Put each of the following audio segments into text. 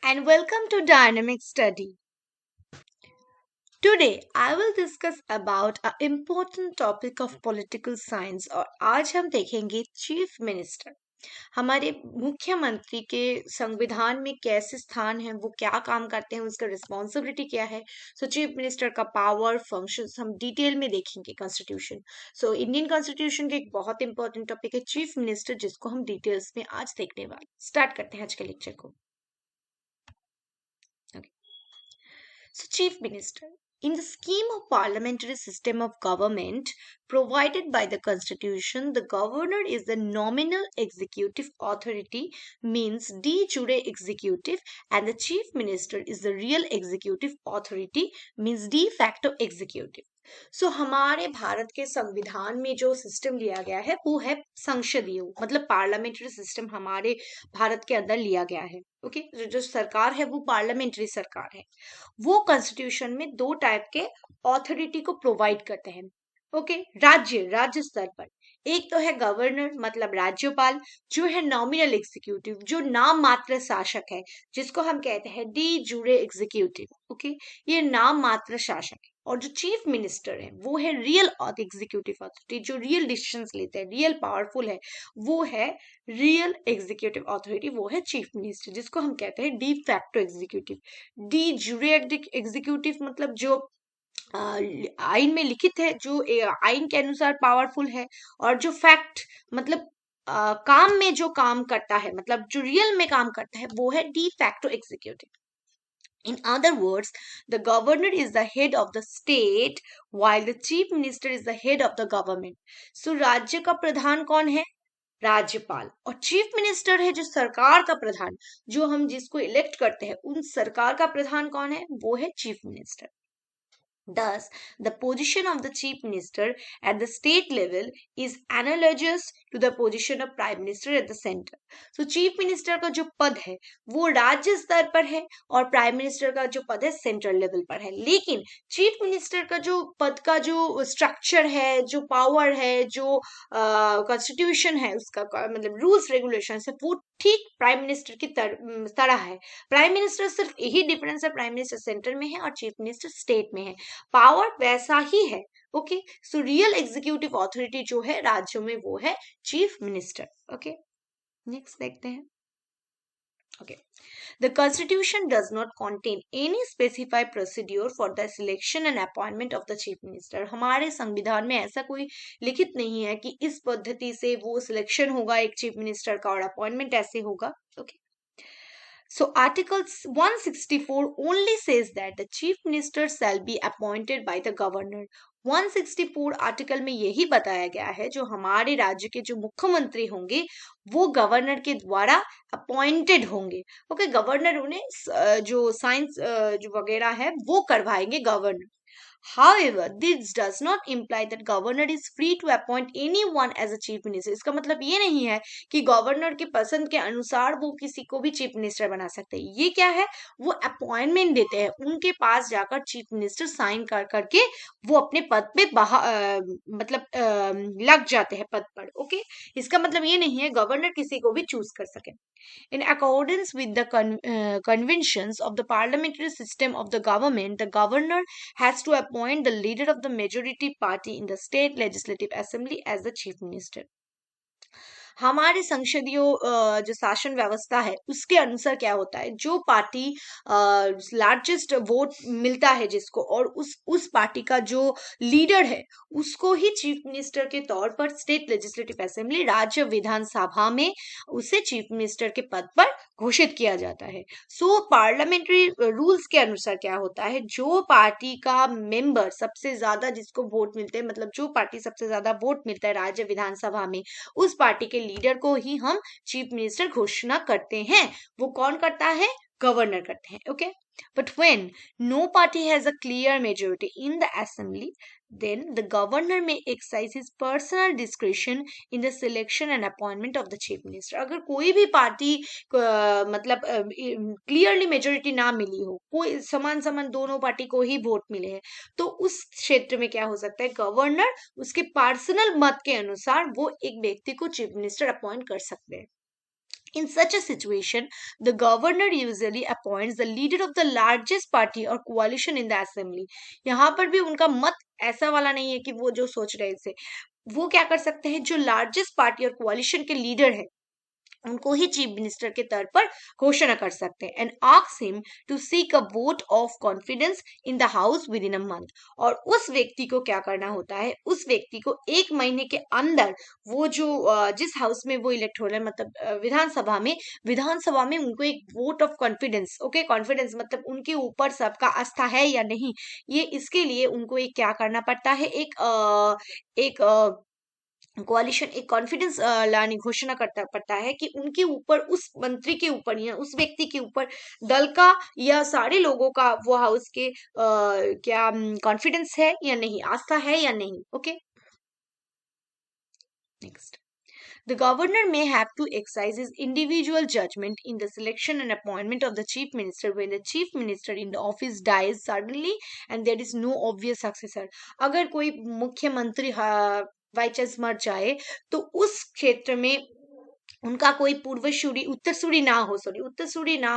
and welcome to Dynamic Study. Today I will discuss about an important topic of political science और आज हम देखेंगे chief minister हमारे मुख्यमंत्री के संविधान में कैसे स्थान है, वो क्या काम करते हैं, उसका रिस्पॉन्सिबिलिटी क्या है। चीफ मिनिस्टर का पावर फंक्शंस हम डिटेल में देखेंगे कॉन्स्टिट्यूशन। इंडियन कॉन्स्टिट्यूशन के एक बहुत इंपॉर्टेंट टॉपिक है चीफ मिनिस्टर, जिसको हम डिटेल्स में आज देखने वाले। स्टार्ट करते हैं आज के लेक्चर को। Chief Minister. In the scheme of parliamentary system of government provided by the Constitution, the governor is the nominal executive authority, means de jure executive, and the chief minister is the real executive authority, means de facto executive. हमारे भारत के संविधान में जो system लिया गया है वो है संसदीय, मतलब पार्लियामेंट्री सिस्टम हमारे भारत के अंदर लिया गया है। ओके, जो सरकार है वो पार्लियामेंट्री सरकार है। वो कॉन्स्टिट्यूशन में दो टाइप के ऑथोरिटी को प्रोवाइड करते हैं। ओके, राज्य स्तर पर एक तो है गवर्नर, मतलब राज्यपाल, जो है नॉमिनल एग्जीक्यूटिव, जो नाम मात्र शासक है, जिसको हम कहते हैं डी जूरे एग्जीक्यूटिव। ओके, ये नाम मात्र शासक है। और जो चीफ मिनिस्टर है वो है रियल एग्जीक्यूटिव अथॉरिटी, जो रियल डिसीजंस लेते हैं, रियल पावरफुल है, वो है रियल एग्जीक्यूटिव अथॉरिटी, वो है चीफ मिनिस्टर, जिसको हम कहते हैं de facto executive. D jure executive मतलब जो आइन में लिखित है, जो आइन के अनुसार पावरफुल है, और जो फैक्ट मतलब काम में जो काम करता है, मतलब जो रियल में काम करता है, वो है de facto executive. In other words, the governor is the head of the state while the chief minister is the head of the government. राज्य का प्रधान कौन है? राज्यपाल। और चीफ मिनिस्टर है जो सरकार का प्रधान, जो हम जिसको इलेक्ट करते हैं, उन सरकार का प्रधान कौन है? वो है chief minister. Thus, the position of the chief minister at the state level is analogous to the position of prime minister at the center. chief minister का जो पद है वो राज्य स्तर पर है, और प्राइम मिनिस्टर का जो पद है सेंट्रल लेवल पर है। लेकिन चीफ मिनिस्टर का जो पद का जो स्ट्रक्चर है, जो पावर है, जो कॉन्स्टिट्यूशन है, उसका मतलब रूल्स रेगुलेशन है, वो ठीक प्राइम मिनिस्टर की तरह है। प्राइम मिनिस्टर सिर्फ यही डिफरेंस है, प्राइम मिनिस्टर सेंटर में है और चीफ मिनिस्टर स्टेट में है। पावर वैसा ही है। ओके, रियल एग्जीक्यूटिव अथॉरिटी जो है राज्यों में वो है चीफ मिनिस्टर। ओके, नेक्स्ट देखते हैं। Okay. The Constitution does not contain any specified procedure for the selection and appointment of the Chief Minister. हमारे संविधान में ऐसा कोई लिखित नहीं है कि इस पद्धति से वो सिलेक्शन होगा एक चीफ मिनिस्टर का और अपॉइंटमेंट ऐसे होगा। Okay. So Article 164 only says that the chief minister shall be appointed by the governor. 164 article में यही बताया गया है जो हमारे राज्य के जो मुख्यमंत्री होंगे वो गवर्नर के द्वारा अपॉइंटेड होंगे। ओके, गवर्नर उन्हें जो साइंस जो वगैरह है वो करवाएंगे governor. However, this does not imply that governor is free to appoint anyone as a chief minister. इसका मतलब ये नहीं है कि गवर्नर के पसंद के अनुसार वो किसी को भी चीफ मिनिस्टर बना सकते हैं। ये क्या है, वो अपॉइंटमेंट देते हैं, उनके पास जाकर चीफ मिनिस्टर साइन कर करके वो अपने पद पे मतलब लग जाते हैं पद पर। ओके, इसका मतलब ये नहीं है गवर्नर किसी को भी चूज कर सके। In accordance with the conventions of the parliamentary system of the government, the governor has to appoint the leader of the majority party in the state legislative assembly as the chief minister. हमारे संसदीय जो शासन व्यवस्था है उसके अनुसार क्या होता है, जो पार्टी लार्जेस्ट वोट मिलता है जिसको, और उस पार्टी का जो लीडर है उसको ही चीफ मिनिस्टर के तौर पर स्टेट लेजिस्लेटिव असेंबली, राज्य विधानसभा में उसे चीफ मिनिस्टर के पद पर घोषित किया जाता है। पार्लियामेंट्री रूल्स के अनुसार क्या होता है, जो पार्टी का मेंबर सबसे ज्यादा जिसको वोट मिलते हैं, मतलब जो पार्टी सबसे ज्यादा वोट मिलता है राज्य विधानसभा में, उस पार्टी के लीडर को ही हम चीफ मिनिस्टर घोषणा करते हैं। वो कौन करता है? गवर्नर करते हैं। Okay, but when no party has a clear majority in the assembly, then the governor may exercise his personal discretion in the selection and appointment of the chief minister. अगर कोई भी पार्टी मतलब clearly majority ना मिली हो, कोई समान समान दोनों पार्टी को ही वोट मिले हैं, तो उस क्षेत्र में क्या हो सकता है, गवर्नर उसके पर्सनल मत के अनुसार वो एक व्यक्ति को चीफ मिनिस्टर अपॉइंट कर सकते हैं। In such a situation, the governor usually appoints the leader of the largest party or coalition in the assembly. यहाँ पर भी उनका मत ऐसा वाला नहीं है कि वो जो सोच रहे थे, वो क्या कर सकते हैं, जो लार्जेस्ट पार्टी और कोalition के लीडर है उनको ही चीफ मिनिस्टर के तौर पर घोषणा कर सकते हैं and ask him to seek a vote of confidence in the house within a month. और उस व्यक्ति को क्या करना होता है, उस व्यक्ति को एक महीने के अंदर वो जो जिस हाउस में वो इलेक्ट हो रहे हैं, मतलब विधानसभा में उनको एक vote of confidence, okay, confidence मतलब उनके ऊपर सबका आस्था है या नहीं, ये इसके लिए उनको एक क्या करना पड़ता है, एक कोalition एक कॉन्फिडेंस लाने घोषणा करता पड़ता है कि उनके ऊपर, उस मंत्री के ऊपर या उस व्यक्ति के ऊपर दल का या सारे लोगों का वो हाउस के क्या कॉन्फिडेंस है या नहीं, आस्था है या नहीं। Okay, next, the governor may have to exercise his individual judgment in the selection and appointment of the chief minister when the chief minister in the office dies suddenly and there is no obvious successor। अगर कोई मुख्यमंत्री by chance मर जाए तो उस क्षेत्र में उनका कोई पूर्वसूरी उत्तरसूरी ना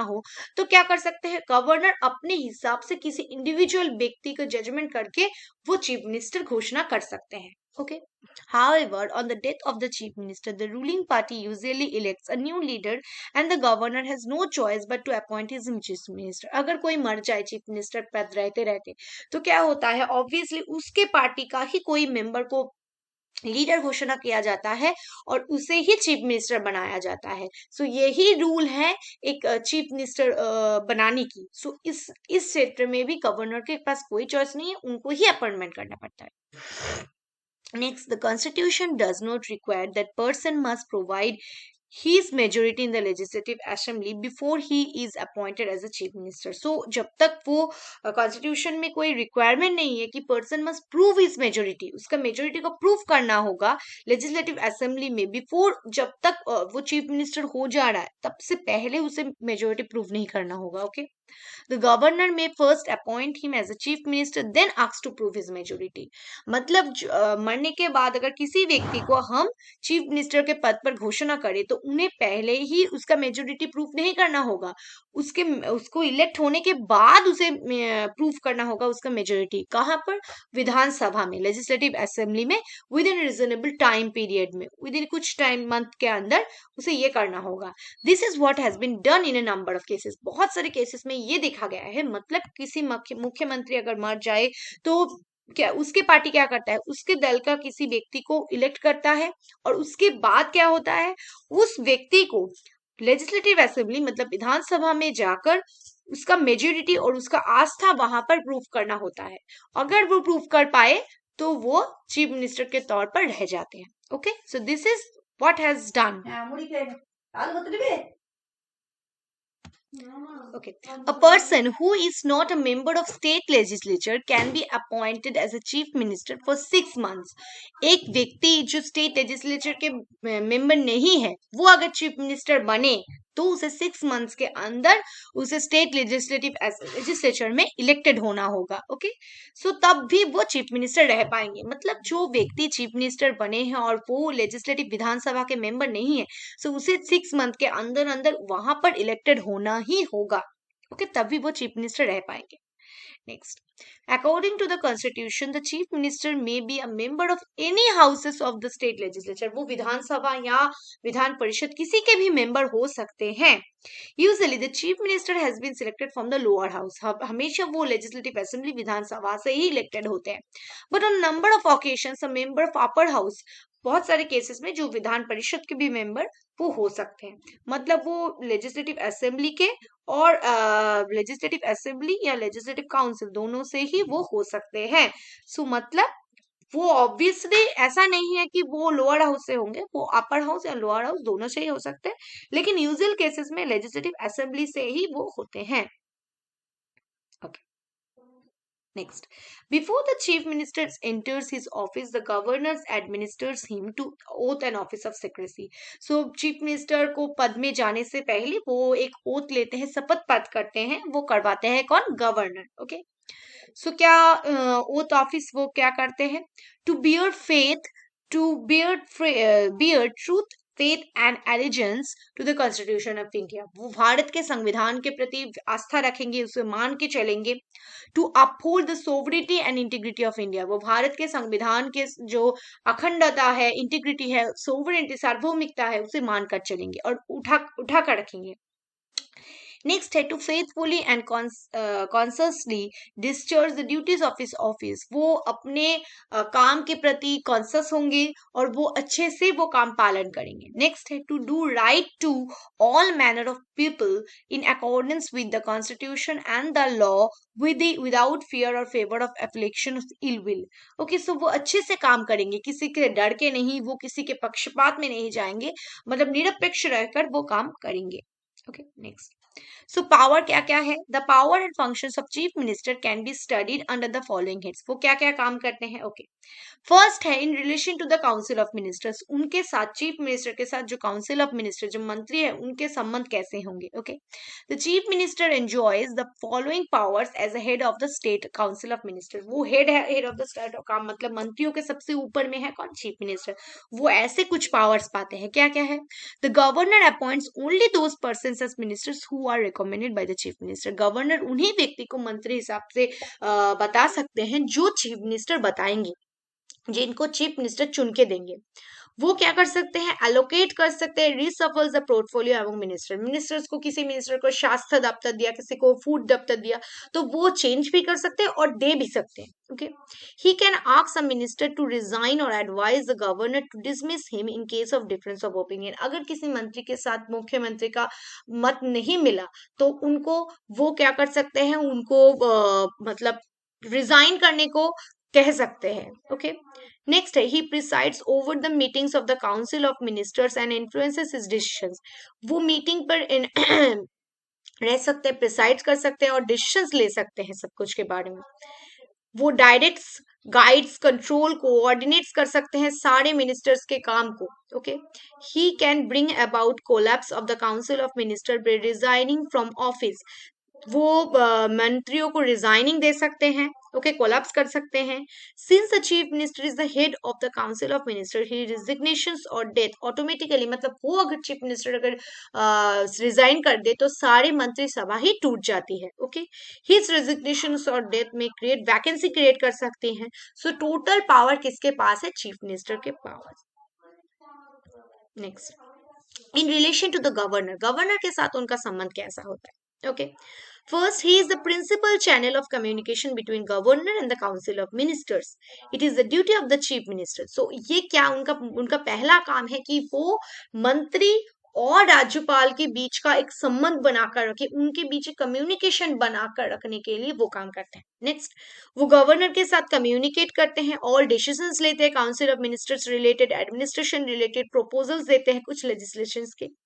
हो, तो क्या कर सकते हैं, गवर्नर अपने हिसाब से किसी इंडिविजुअल व्यक्ति का जजमेंट करके वो चीफ मिनिस्टर घोषणा कर सकते हैं। Okay, however, on the death of the chief minister, the ruling party usually elects a new leader and the governor has no choice but to appoint his chief minister। अगर कोई मर जाए chief minister पद रहते रहते तो क्या होता है, ऑब्वियसली उसके पार्टी का ही कोई मेंबर को लीडर घोषणा किया जाता है और उसे ही चीफ मिनिस्टर बनाया जाता है। सो यही रूल है एक चीफ मिनिस्टर बनाने की। सो इस क्षेत्र में भी गवर्नर के पास कोई चॉइस नहीं है, उनको ही अपॉइंटमेंट करना पड़ता है। Next, the constitution does not require that person must provide his majority in the legislative assembly before he is appointed as a chief minister। So जब तक वो कॉन्स्टिट्यूशन में कोई रिक्वायरमेंट नहीं है कि person must prove his majority, उसका majority को प्रूव करना होगा लेजिस्लेटिव असेंबली में, बिफोर, जब तक वो चीफ मिनिस्टर हो जा रहा है तब से पहले उसे मेजोरिटी प्रूव नहीं करना होगा। Okay, the governor may first appoint him as a chief minister then ask to prove his majority। मतलब मरने के बाद अगर किसी व्यक्ति को हम चीफ मिनिस्टर के पद पर घोषणा करें तो उन्हें पहले ही उसका मेजोरिटी प्रूफ नहीं करना होगा, उसको इलेक्ट होने के बाद उसे प्रूफ करना होगा उसका मेजोरिटी। कहाँ पर, विधानसभा में, लेजिस्लेटिव असेंबली में, within reasonable time period में, विद इन कुछ टाइम मंथ के अंदर उसे ये करना होगा। This is what has been done in a number of cases. बहुत सारे केसेस में ये देखा गया है, मतलब किसी मुख्यमंत्री अगर मर जाए तो क्या उसके पार्टी क्या करता है, उसके दल का किसी व्यक्ति को इलेक्ट करता है और उसके बाद क्या होता है, उस व्यक्ति को लेजिस्लेटिव असेंबली मतलब विधानसभा में जाकर उसका मेजोरिटी और उसका आस्था वहां पर प्रूफ करना होता है। अगर वो प्रूफ कर पाए तो वो चीफ मिनिस्टर के तौर पर रह जाते हैं। Okay, so this is what has done. Okay. A person who is not a member of state legislature can be appointed as a chief minister for 6 months। एक व्यक्ति जो स्टेट लेजिस्लेचर के मेंबर नहीं है वो अगर चीफ मिनिस्टर बने तो उसे 6 मंथ्स के अंदर उसे स्टेट लेजिस्लेचर में इलेक्टेड होना होगा। ओके, सो तब भी वो चीफ मिनिस्टर रह पाएंगे। मतलब जो व्यक्ति चीफ मिनिस्टर बने हैं और वो लेजिस्लेटिव विधानसभा के मेंबर नहीं है, सो उसे 6 मंथ के अंदर अंदर वहां पर इलेक्टेड होना ही होगा। ओके, तभी वो चीफ मिनिस्टर रह पाएंगे। Next, according to the constitution, the chief minister may be a member of any houses of the state legislature। वो विधानसभा या विधान परिषद किसी के भी मेंबर हो सकते हैं। Usually the chief minister has been selected from the lower house। हमेशा वो legislative assembly विधानसभा से ही इलेक्टेड होते हैं। But on number of occasions a member of upper house, बहुत सारे केसेस में जो विधान परिषद के भी मेंबर वो हो सकते हैं। मतलब वो लेजिस्लेटिव असेंबली के और लेजिस्लेटिव असेंबली या लेजिस्लेटिव काउंसिल दोनों से ही वो हो सकते हैं। सो मतलब वो ऑब्वियसली ऐसा नहीं है कि वो लोअर हाउस से होंगे, वो अपर हाउस या लोअर हाउस दोनों से ही हो सकते हैं, लेकिन यूजुअल केसेस में लेजिस्लेटिव असेंबली से ही वो होते हैं। Okay, Next, before the chief minister enters his office, the governor administers him to oath and office of secrecy। So chief minister को पद में जाने से पहले वो एक ओथ लेते हैं, शपथ पद करते हैं, वो करवाते हैं कौन, गवर्नर। ओके, सो क्या ओथ ऑफिस वो क्या करते हैं, to bear faith, to bear truth faith and allegiance to the Constitution of India. वो भारत के संविधान के प्रति आस्था रखेंगे, उसे मान के चलेंगे. To uphold the sovereignty and integrity of India. वो भारत के संविधान के जो अखंडता है, इंटीग्रिटी है, सोवरेंटी सार्वभौमिकता है, उसे मानकर चलेंगे और उठा कर रखेंगे. नेक्स्ट है to faithfully and consciously discharge the duties of his office. वो अपने काम के प्रति कॉन्सियस होंगे और वो अच्छे से वो काम पालन करेंगे. नेक्स्ट है to do right to all manner of people in accordance with the constitution and the law without fear or favour of affliction of ill will. Okay, so वो अच्छे से काम करेंगे, किसी के डर के नहीं, वो किसी के पक्षपात में नहीं जाएंगे, मतलब निरपेक्ष रहकर वो काम करेंगे. Okay, next. सो पावर क्या क्या है? The power and functions of chief minister can be studied under the following heads. वो क्या क्या काम करते हैं? ओके, फर्स्ट है in relation to the council of ministers. उनके साथ, चीफ मिनिस्टर के साथ जो काउंसिल ऑफ मिनिस्टर, जो मंत्री है, उनके संबंध कैसे होंगे? Okay, the chief minister enjoys the following powers as a head of the state council of minister. वो हेड है, हेड ऑफ द स्टेट का मतलब मंत्रियों के सबसे ऊपर में है कौन? Chief minister. वो ऐसे कुछ पावर्स पाते हैं. क्या क्या है? The governor appoints only those persons as ministers who are recommended by the chief minister. Governor उन्हीं व्यक्ति को मंत्री हिसाब से बता सकते हैं जो चीफ मिनिस्टर बताएंगे, जिनको चीफ मिनिस्टर चुन के देंगे. वो क्या कर सकते हैं? एलोकेट कर सकते हैं, रीसफल द पोर्टफोलियो एवं मिनिस्टर. मिनिस्टर्स को, किसी मिनिस्टर को स्वास्थ्य दफ्तर दिया, किसी को फूड दफ्तर दिया, तो वो चेंज भी कर सकते हैं और दे भी सकते हैं. Okay, he can ask a minister to resign or advise the governor to dismiss him in case of difference of opinion. अगर किसी मंत्री के साथ मुख्यमंत्री का मत नहीं मिला तो उनको वो क्या कर सकते हैं? उनको मतलब रिजाइन करने को कह सकते हैं. ओके, नेक्स्ट है he presides over the meetings of the council of ministers and influences his decisions. वो मीटिंग पर रह सकते हैं, प्रिसाइड कर सकते हैं और डिसीजंस ले सकते हैं सब कुछ के बारे में. वो डायरेक्ट्स, गाइड्स, कंट्रोल, कोऑर्डिनेट्स कर सकते हैं सारे मिनिस्टर्स के काम को. Okay, he can bring about collapse of the council of minister by resigning from office. वो मंत्रियों को रिजाइनिंग दे सकते हैं. ओके, कोलैप्स कर सकते हैं. Since the chief minister is the head of the council of minister, he resignations or death automatically, मतलब वो अगर चीफ मिनिस्टर अगर रिजाइन कर दे तो सारे मंत्री सभा ही टूट जाती है. ओके, हिज रिजिग्नेशंस और डेथ में क्रिएट वैकेंसी क्रिएट कर सकते हैं. सो टोटल पावर किसके पास है? चीफ मिनिस्टर के पास. Next, in relation to the governor. Governor के साथ उनका संबंध कैसा होता है? Okay, first, he is the principal channel of communication between governor and the council of ministers. It is the duty of the chief minister. So ये क्या उनका पहला काम है कि वो मंत्री और राज्यपाल के बीच का एक संबंध बनाकर रखे, उनके बीच एक कम्युनिकेशन बनाकर रखने के लिए वो काम करते हैं. नेक्स्ट, वो गवर्नर के साथ कम्युनिकेट करते हैं और डिसीजंस लेते हैं council of ministers related, administration related, proposals देते हैं कुछ लेजिस्लेशंस के.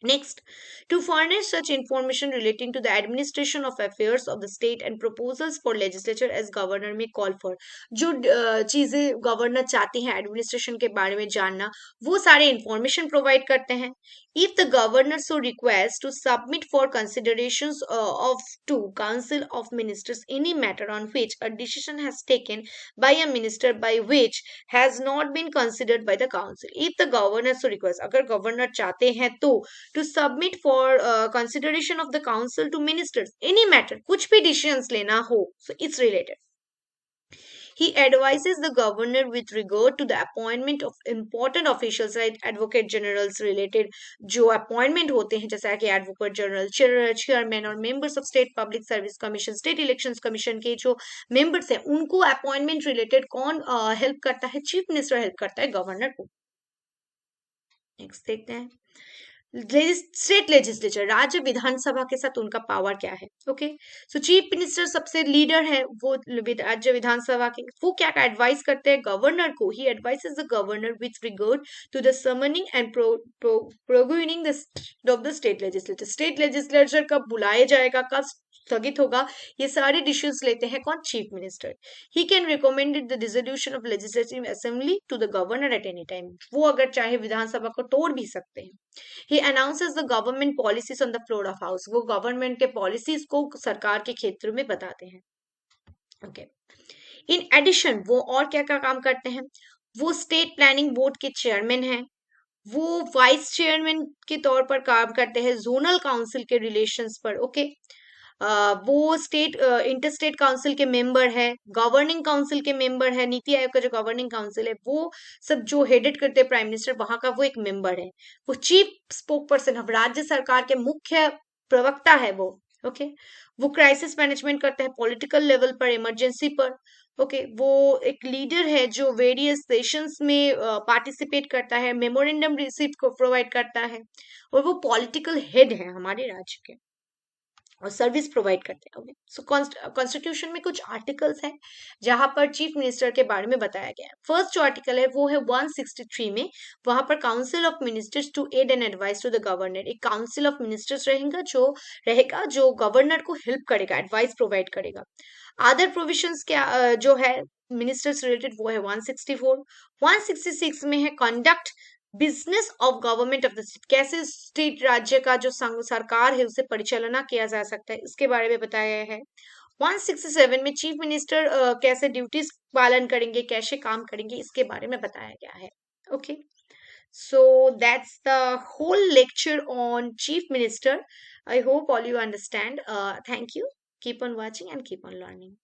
Next, to furnish such information relating to the administration of affairs of the state and proposals for legislature as governor may call for. जो चीजें governor चाहती हैं administration के बारे में जानना, वो सारे इंफॉर्मेशन प्रोवाइड करते हैं. If the governor so requests to submit for considerations of to council of ministers any matter on which a decision has taken by a minister by which has not been considered by the council. If the governor so requests, अगर governor चाहते हैं तो to submit for consideration of the council to ministers any matter, कुछ भी decisions लेना हो, so it's related. He advises the governor with regard to the appointment of important officials like advocate generals related जो appointment होते हैं, जैसा कि advocate general, chairman और members of state public service commission, state elections commission के जो members हैं, उनको appointment related कौन help करता है? chief minister help करता है governor को. Next देखते हैं स्टेट लेजिस्लेचर, राज्य विधानसभा के साथ उनका पावर क्या है? ओके, सो चीफ मिनिस्टर सबसे लीडर है वो राज्य विधानसभा के. वो क्या एडवाइस करते हैं गवर्नर को? He advises the governor with regard to the summoning and proroguing the state legislature. State legislature कब बुलाया जाएगा, कब स्थगित होगा, ये सारे डिसीजंस लेते हैं कौन? Chief minister. He can recommend the dissolution of legislative assembly to the governor at any time. वो अगर चाहे विधानसभा को तोड़ भी सकते हैं. He announces the government policies on the floor of house. वो गवर्नमेंट के पॉलिसीज को सरकार के क्षेत्र में बताते हैं. ओके, इन एडिशन वो और क्या क्या काम करते हैं? वो स्टेट प्लानिंग बोर्ड के चेयरमैन हैं, वो वाइस चेयरमैन के तौर पर काम करते हैं जोनल काउंसिल के रिलेशंस पर। ओके, वो स्टेट इंटर स्टेट काउंसिल के मेंबर है, गवर्निंग काउंसिल के मेंबर है, नीति आयोग का जो गवर्निंग काउंसिल है वो सब जो हेडेड करते हैं प्राइम मिनिस्टर, वहां का वो एक मेंबर है। वो चीफ स्पोक पर्सन, राज्य सरकार के मुख्य प्रवक्ता है वो। ओके, वो क्राइसिस मैनेजमेंट करते हैं पॉलिटिकल लेवल पर, इमरजेंसी पर। ओके, वो एक लीडर है जो वेरियस सेशंस में पार्टिसिपेट करता है, मेमोरेंडम रिसिप्ट को प्रोवाइड करता है, और वो पॉलिटिकल हेड है हमारे राज्य के, और सर्विस प्रोवाइड करते हैं। सो कॉन्स्टिट्यूशन में कुछ आर्टिकल्स हैं जहां पर चीफ मिनिस्टर के बारे में बताया गया है। फर्स्ट जो आर्टिकल है वो है 163 में, वहां पर council of ministers to aid and advice to the governor. एक काउंसिल ऑफ मिनिस्टर्स रहेगा जो गवर्नर को हेल्प करेगा, एडवाइस प्रोवाइड करेगा। अदर प्रोविजंस क्या जो है मिनिस्टर्स रिलेटेड, वो है 164। 166 में है conduct business of government of the state, कैसे स्टेट राज्य का जो सरकार है उसे परिचालना किया जा सकता है, इसके बारे में बताया गया है। 167 में चीफ मिनिस्टर कैसे ड्यूटीज पालन करेंगे, कैसे काम करेंगे, इसके बारे में बताया गया है। Okay, so that's the whole lecture on chief minister. I hope all you understand. Thank you. Keep on watching and keep on learning.